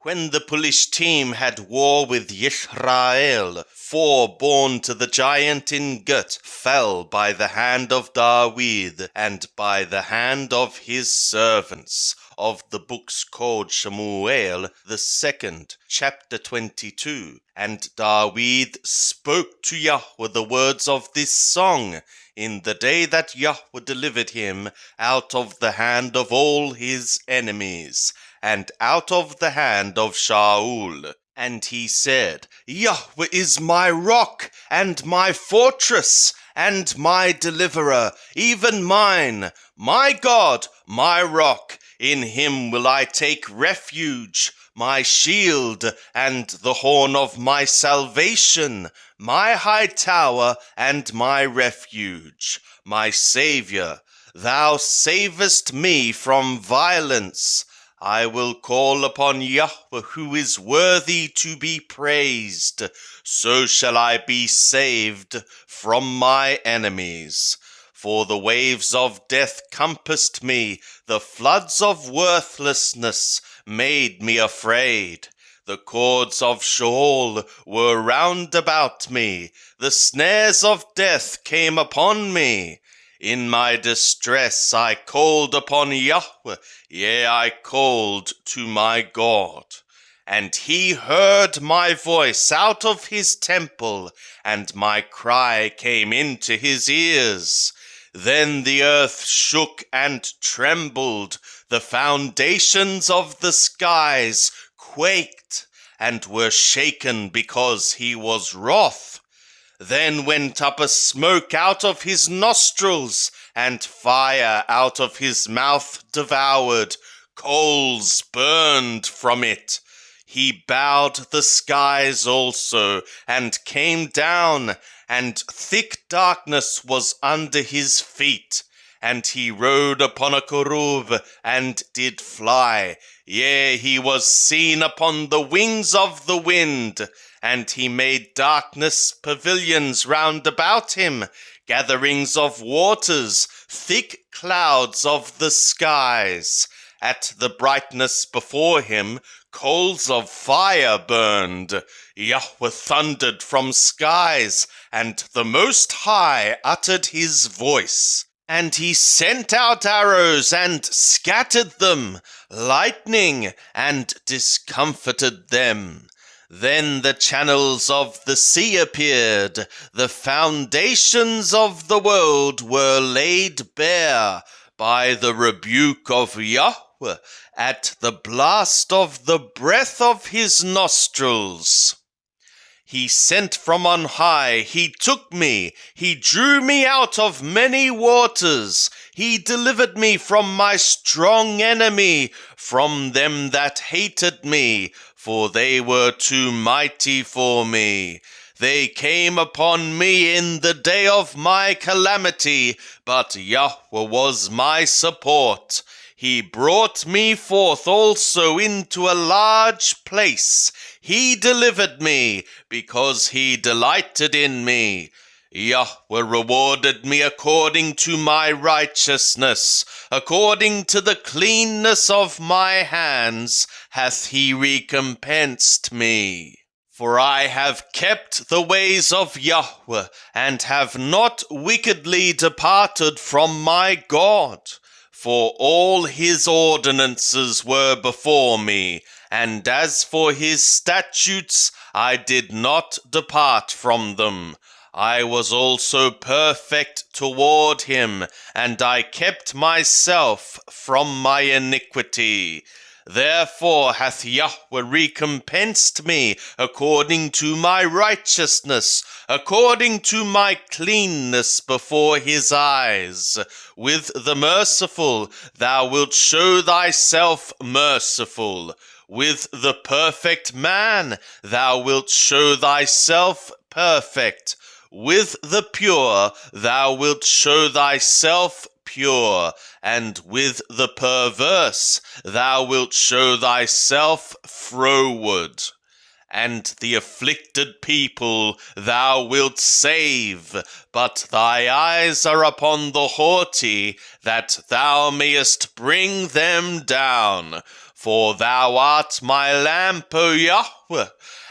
When the police team had war with Yisrael, 4 born to the giant in Gut fell by the hand of David and by the hand of his servants. Of the books called Shemuel, the 2nd, chapter 22. And David spoke to Yahweh the words of this song in the day that Yahweh delivered him out of the hand of all his enemies, and out of the hand of Shaul. And he said, Yahweh is my rock, and my fortress, and my deliverer, even mine, my God, my rock. In him will I take refuge, my shield, and the horn of my salvation, my high tower, and my refuge, my Saviour. Thou savest me from violence. I will call upon Yahweh, who is worthy to be praised. So shall I be saved from my enemies. For the waves of death compassed me, the floods of worthlessness made me afraid. The cords of Sheol were round about me, the snares of death came upon me. In my distress I called upon Yahweh, yea, I called to my God. And he heard my voice out of his temple, and my cry came into his ears. Then the earth shook and trembled, the foundations of the skies quaked, and were shaken because he was wroth. Then went up a smoke out of his nostrils, and fire out of his mouth devoured. Coals burned from it. He bowed the skies also, and came down, and thick darkness was under his feet. And he rode upon a cherub, and did fly. Yea, he was seen upon the wings of the wind. And he made darkness pavilions round about him, gatherings of waters, thick clouds of the skies. At the brightness before him, coals of fire burned. Yahweh thundered from skies, and the Most High uttered his voice. And he sent out arrows and scattered them, lightning and discomfited them. Then the channels of the sea appeared, the foundations of the world were laid bare by the rebuke of Yahweh at the blast of the breath of his nostrils. He sent from on high, he took me, he drew me out of many waters. He delivered me from my strong enemy, from them that hated me, for they were too mighty for me. They came upon me in the day of my calamity, but Yahweh was my support. He brought me forth also into a large place. He delivered me, because he delighted in me. Yahweh rewarded me according to my righteousness, according to the cleanness of my hands hath he recompensed me. For I have kept the ways of Yahweh, and have not wickedly departed from my God. For all his ordinances were before me, and as for his statutes, I did not depart from them. I was also perfect toward him, and I kept myself from my iniquity. Therefore hath Yahweh recompensed me according to my righteousness, according to my cleanness before his eyes. With the merciful thou wilt show thyself merciful. With the perfect man thou wilt show thyself perfect. With the pure thou wilt show thyself pure, and with the perverse thou wilt show thyself froward. And the afflicted people thou wilt save, but thy eyes are upon the haughty, that thou mayest bring them down. For thou art my lamp, O Yahweh,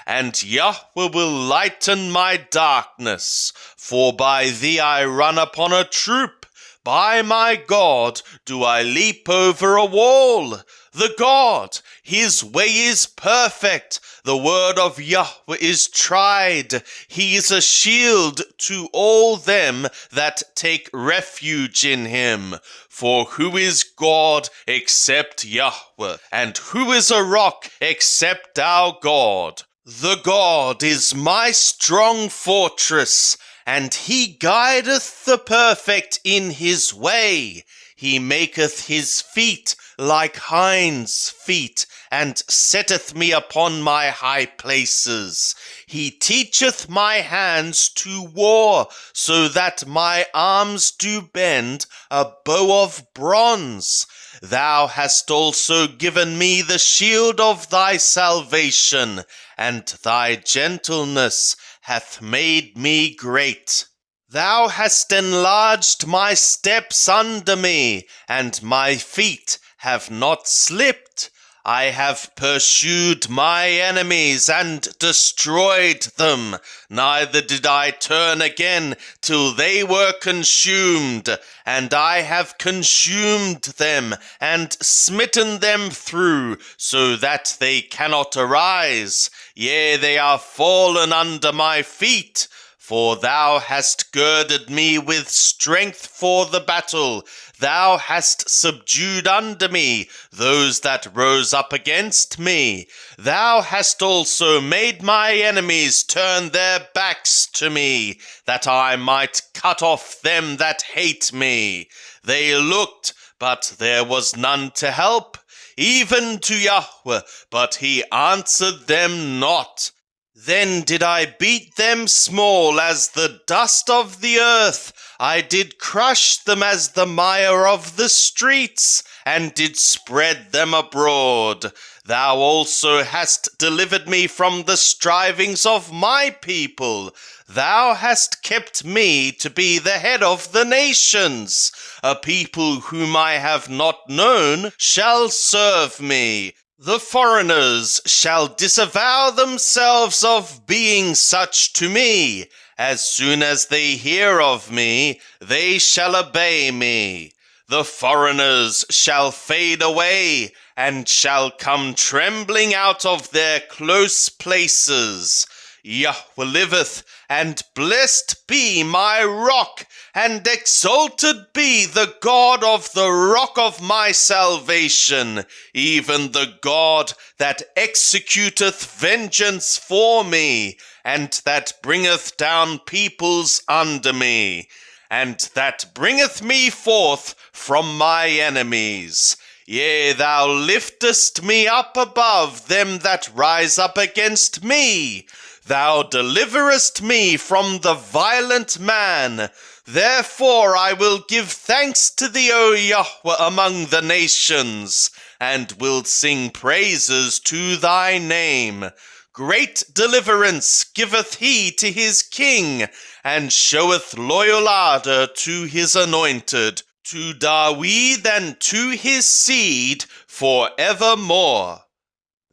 and Yahweh will lighten my darkness. For by thee I run upon a troop. By my God do I leap over a wall. The God, his way is perfect. The word of Yahweh is tried. He is a shield to all them that take refuge in him. For who is God except Yahweh? And who is a rock except our God? The God is my strong fortress, and he guideth the perfect in his way. He maketh his feet like hinds' feet, and setteth me upon my high places. He teacheth my hands to war, so that my arms do bend a bow of bronze. Thou hast also given me the shield of thy salvation, and thy gentleness hath made me great. Thou hast enlarged my steps under me, and my feet have not slipped. I have pursued my enemies and destroyed them. Neither did I turn again till they were consumed. And I have consumed them and smitten them through, so that they cannot arise. Yea, they are fallen under my feet. For thou hast girded me with strength for the battle. Thou hast subdued under me those that rose up against me. Thou hast also made my enemies turn their backs to me, that I might cut off them that hate me. They looked, but there was none to help, even to Yahweh, but he answered them not. Then did I beat them small as the dust of the earth. I did crush them as the mire of the streets, and did spread them abroad. Thou also hast delivered me from the strivings of my people. Thou hast kept me to be the head of the nations. A people whom I have not known shall serve me. The foreigners shall disavow themselves of being such to me. As soon as they hear of me, they shall obey me. The foreigners shall fade away, and shall come trembling out of their close places. Yahweh liveth, and blessed be my rock, and exalted be the God of the rock of my salvation, even the God that executeth vengeance for me, and that bringeth down peoples under me, and that bringeth me forth from my enemies. Yea, thou liftest me up above them that rise up against me. Thou deliverest me from the violent man. Therefore I will give thanks to thee, O Yahweh, among the nations, and will sing praises to thy name. Great deliverance giveth he to his king, and showeth loyal ardor to his anointed, to Dawid and to his seed for evermore.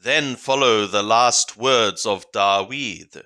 Then follow the last words of Dawid.